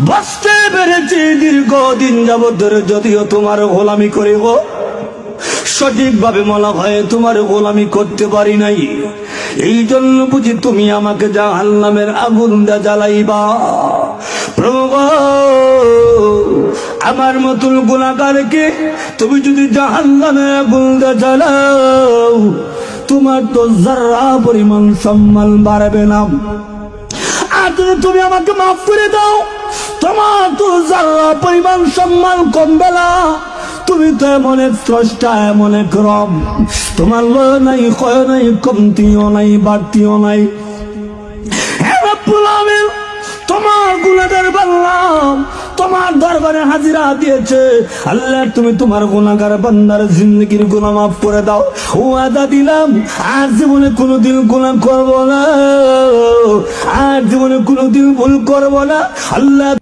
বুঝতে পেরেছি দীর্ঘদিন যাবৎ ধরে যদিও তোমার গোলামি করে গো সঠিকভাবে মলা ভয়ে তোমার গোলামি করতে পারি নাই, এই জন্য বুঝি তুমি আমাকে জাহান্নামের আগুন দা জ্বালাইবা। প্রভু আমার মতন গুনাহগারকে তুমি যদি জাহান্নামের আগুন দা জ্বালাও, তোমার তো যারা পরিমাণ সম্মান বাড়বে না। আর যদি তুমি আমাকে মাফ করে দাও, তোমার তো যারা পরিমাণ সম্মান কমবে না। তুমি তো এমন এক স্রষ্টা, এমন এক রব, তোমার লয় নাই, ক্ষয় নাই, কমতিও নাই, বাড়তিও নাই। হে রব্বুল আমিন, তোমার গুনাহগার বান্দা তোমার দরবারে হাজিরা দিয়েছে। আল্লাহ তুমি তোমার গুনাহগার বান্দার জিন্দেগির গুনাহ মাফ করে দাও। ওয়াদা দিলাম আর জীবনে কোনোদিন গুনাহ করব না, আর জীবনে কোনোদিন ভুল করব না। আল্লাহ